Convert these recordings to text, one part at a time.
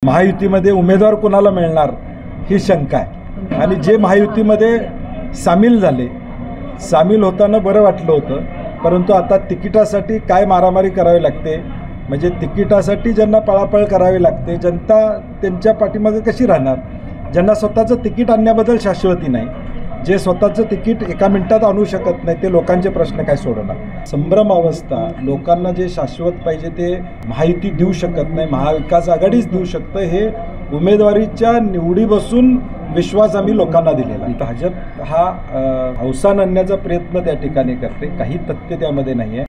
महायुतीमध्ये उमेदवार कोणाला मिळणार ही शंका आहे। आणि जे महायुतीमध्ये सामील होताना बरं वाटलं होतं, परंतु आता तिकिटासाठी काय मारामारी करावी लागते, म्हणजे तिकिटासाठी ज्यांना पळापळ करावी लागते, जनता त्यांच्या पाठीमागे कशी राहणार? ज्यांना स्वतःचं तिकीट आणण्याबद्दल शाश्वती नाही, जे स्वतःचं तिकीट एका मिनिटात आणू शकत नाही, ते लोकांचे प्रश्न काय सोडवणार? संभ्रम अवस्था, लोकांना जे शाश्वत पाहिजे ते महायुती देऊ शकत नाही, महाविकास आघाडीच देऊ शकतं, हे उमेदवारीच्या निवडी बसून विश्वास आम्ही लोकांना दिलेला। भाजप हा अवसान आणण्याचा प्रयत्न त्या ठिकाणी करते, काही तथ्य त्यामध्ये नाही आहे।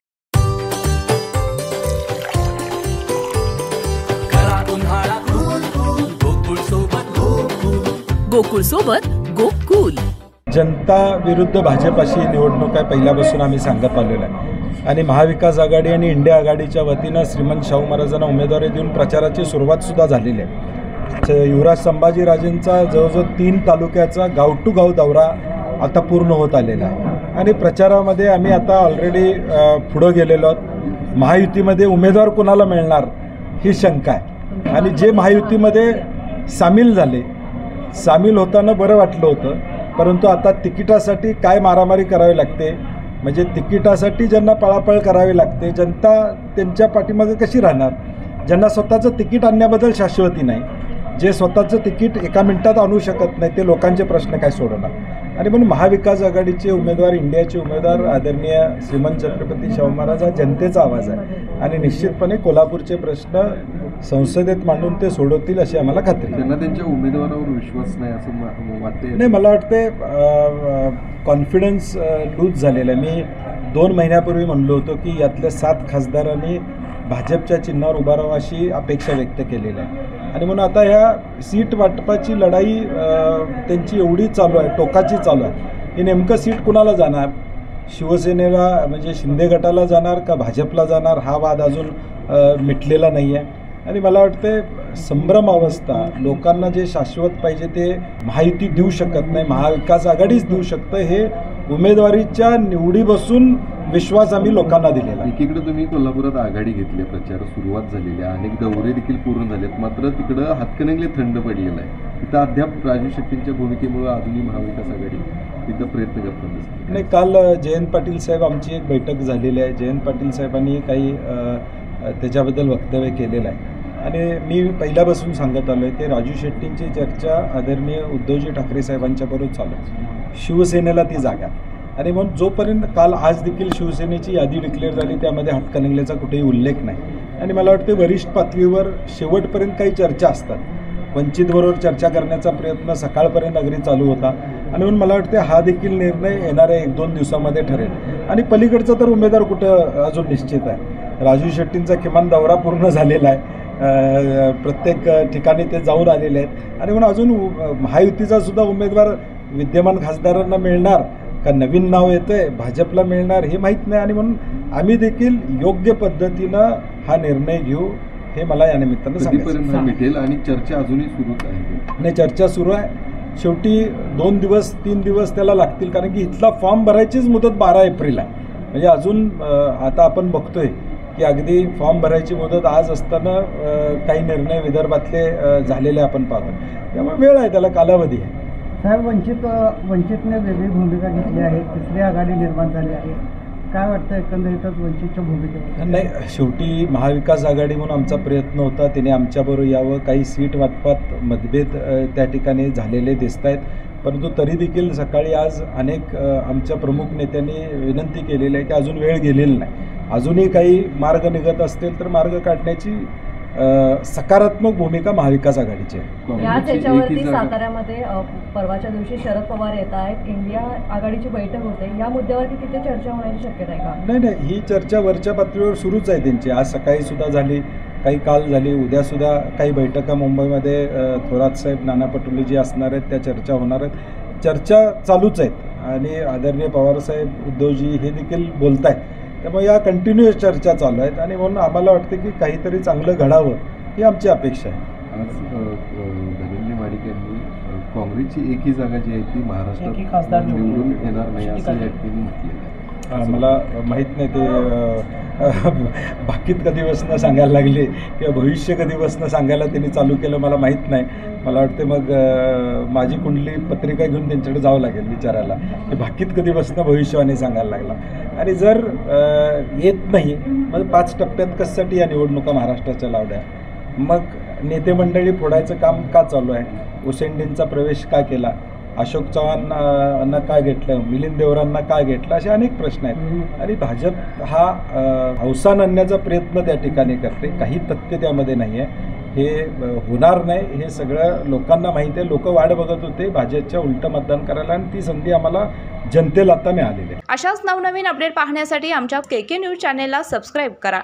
गोकुळ सोबत गोकुल। जनता विरुद्ध भाजप अशी निवडणूक आहे, पहिल्यापासून आम्ही सांगत आलेलो आहे। आणि महाविकास आघाडी आणि इंडिया आघाडीच्या वतीनं श्रीमंत शाहू महाराजांना उमेदवारी देऊन प्रचाराची सुरुवात झालेली आहे। युवराज संभाजीराजेंचा जवळजवळ 3 तालुक्याचा गाव टू गाव दौरा आता पूर्ण होत आलेला आहे आणि प्रचारामध्ये आम्ही आता ऑलरेडी पुढं गेलेलो आहोत। महायुतीमध्ये उमेदवार कोणाला मिळणार ही शंका आहे। आणि जे महायुतीमध्ये सामील होताना बरं वाटलं होतं, परंतु आता तिकिटासाठी काय मारामारी करावी लागते, म्हणजे तिकिटासाठी ज्यांना पळापळ करावी लागते, जनता त्यांच्या पाठीमागे कशी राहणार? ज्यांना स्वतःचं तिकीट आणण्याबद्दल शाश्वती नाही, जे स्वतःचं तिकीट एका मिनिटात आणू शकत नाही, ते लोकांचे प्रश्न काय सोडवणार? आणि म्हणून महाविकास आघाडीचे उमेदवार, इंडियाचे उमेदवार आदरणीय श्रीमंत छत्रपती शाहू महाराज हा जनतेचा आवाज आहे आणि निश्चितपणे कोल्हापूरचे प्रश्न संसदेत मांडून ते सोडवतील अशी आम्हाला खात्री आहे। त्यांना त्यांच्या उमेदवारावर विश्वास नाही असं वाटते? नाही, मला वाटते कॉन्फिडन्स लूज झालेला आहे। मी 2 महिन्यापूर्वी म्हणलो होतो की यातल्या 7 खासदारांनी भाजपच्या चिन्हावर उभा राहावं अशी अपेक्षा व्यक्त केलेली आहे आणि म्हणून आता ह्या सीट वाटपाची लढाई त्यांची एवढी चालू आहे, टोकाची चालू आहे की नेमकं सीट कुणाला जाणार? शिवसेनेला म्हणजे शिंदे गटाला जाणार का भाजपला जाणार? हा वाद अजून मिटलेला नाही आहे आणि मला वाटते संभ्रम अवस्था, लोकांना जे शाश्वत पाहिजे ते महायुती देऊ शकत नाही, महाविकास आघाडीच देऊ शकतं, हे उमेदवारीच्या निवडी बसून विश्वास आम्ही लोकांना दिलेला। एकीकडे तुम्ही कोल्हापुरात आघाडी घेतली, प्रचार सुरुवात झालेली आहे, अनेक दौरे देखील पूर्ण झालेत, मात्र तिकडं हातकणंगले थंड पडलेला आहे। तिथं अद्याप राजू शेट्टींच्या भूमिकेमुळे अजूनही महाविकास आघाडी तिथं प्रयत्न करतात दिसते। नाही, काल जयंत पाटील साहेब आमची एक बैठक झालेली आहे, जयंत पाटील साहेबांनी काही त्याच्याबद्दल वक्तव्य केलेलं आहे आणि मी पहिल्यापासून सांगत आलो आहे की राजू शेट्टींची चर्चा आदरणीय उद्धवजी ठाकरे साहेबांच्याबरोबर चालू आहे, शिवसेनेला ती जागा आणि म्हणून जोपर्यंत आज देखील शिवसेनेची यादी डिक्लेअर झाली त्यामध्ये हातकणंगलेचा कुठेही उल्लेख नाही आणि मला वाटते वरिष्ठ पातळीवर शेवटपर्यंत काही चर्चा असतात, वंचितबरोबर चर्चा करण्याचा प्रयत्न सकाळपर्यंत अगदी चालू होता आणि म्हणून मला वाटते हा देखील निर्णय येणाऱ्या 1-2 दिवसामध्ये ठरेल आणि पलीकडचा तर उमेदवार कुठं अजून निश्चित आहे। राजू शेट्टींचा किमान दौरा पूर्ण झालेला आहे, प्रत्येक ठिकाणी ते जाऊन आलेले आहेत आणि म्हणून अजून महायुतीचा सुद्धा उमेदवार विद्यमान खासदारांना मिळणार का नवीन नाव येतंय भाजपला मिळणार हे माहीत नाही आणि म्हणून आम्ही देखील योग्य पद्धतीनं हा निर्णय घेऊ, हे मला या निमित्तानं सांगायचं मिळेल। आणि चर्चा अजूनही सुरूच आहे? नाही, चर्चा सुरू आहे, शेवटी 2 दिवस 3 दिवस त्याला लागतील, कारण की इथला फॉर्म भरायचीच मुदत 12 एप्रिल आहे, म्हणजे अजून आता आपण बघतोय की अगदी फॉर्म भरायची मुदत आज असताना काही निर्णय विदर्भातले झालेले आपण पाहतो, त्यामुळे वेळ आहे, त्याला कालावधी आहे। साहेब, वंचितने वेगळी भूमिका घेतली आहे, तिसरी आघाडी निर्माण झाली आहे, काय वाटतं एकंदरीतच वंचितच्या भूमिकेवर? नाही, शेवटी महाविकास आघाडी म्हणून आमचा प्रयत्न होता, तिने आमच्याबरोबर यावं, काही सीट वाटपात मतभेद त्या ठिकाणी झालेले दिसत आहेत, परंतु तरी देखील सकाळी आज अनेक आमच्या प्रमुख नेत्यांनी विनंती केलेली आहे की अजून वेळ गेलेली नाही, अजूनही काही मार्ग निघत असतील तर मार्ग काढण्याची सकारात्मक भूमिका महाविकास आघाडीची आहे। याच्यावरती साताऱ्यामध्ये परवाच्या दिवशी शरद पवार येत आहेत, इंडिया आघाडीची बैठक होते, या मुद्द्यावरती तिथे चर्चा होण्याची शक्यता आहे का? नाही, ही चर्चा वरच्या पातळीवर सुरूच आहे त्यांची, आज सकाळी सुद्धा झाली, काही काल झाली, उद्यासुद्धा काही बैठका मुंबईमध्ये थोरात साहेब, नाना पटोले जी असणार आहेत त्या चर्चा होणार आहेत, चर्चा चालूच आहेत आणि आदरणीय पवारसाहेब, उद्धवजी हे देखील बोलत आहेत, त्यामुळे या कंटिन्युअस चर्चा चालू आहेत आणि म्हणून आम्हाला वाटते की काहीतरी चांगलं घडावं ही आमची अपेक्षा आहे। आज धनंजय माडिक यांनी काँग्रेसची एकही जागा जी आहे ती महाराष्ट्रात निवडून येणार नाही असं या ठिकाणी म्हटलेलं आहे। मला माहीत नाही ते बाकीत कधी बसणं सांगायला लागले किंवा भविष्य कधी बसणं सांगायला त्यांनी चालू केलं मला माहीत नाही. मला वाटते मग माझी कुंडली पत्रिका घेऊन त्यांच्याकडे जावं लागेल विचारायला की बाकीत कधी बसणं भविष्यवाणी सांगायला लागला. आणि जर येत नाही मग 5 टप्प्यात कशासाठी या निवडणुका महाराष्ट्राच्या लावल्या, मग नेते मंडळी फोडायचं काम का चालू आहे, उसेंडींचा प्रवेश का केला, अशोक चव्हाणांना का घेतलं, मिलिंद देवरांना का घेतलं, असे अनेक प्रश्न आहेत. आणि भाजप हा अवसान आणण्याचा प्रयत्न त्या ठिकाणी करते, काही तथ्य त्यामध्ये नाही आहे. हे होणार नाही हे सगळं लोकांना माहिती आहे. लोक वाट बघत होते भाजपच्या उलटं मतदान करायला आणि ती संधी आम्हाला जनतेला आता मिळालेली आहे. अशाच नवनवीन अपडेट पाहण्यासाठी आमच्या KK न्यूज चॅनेलला सबस्क्राईब करा.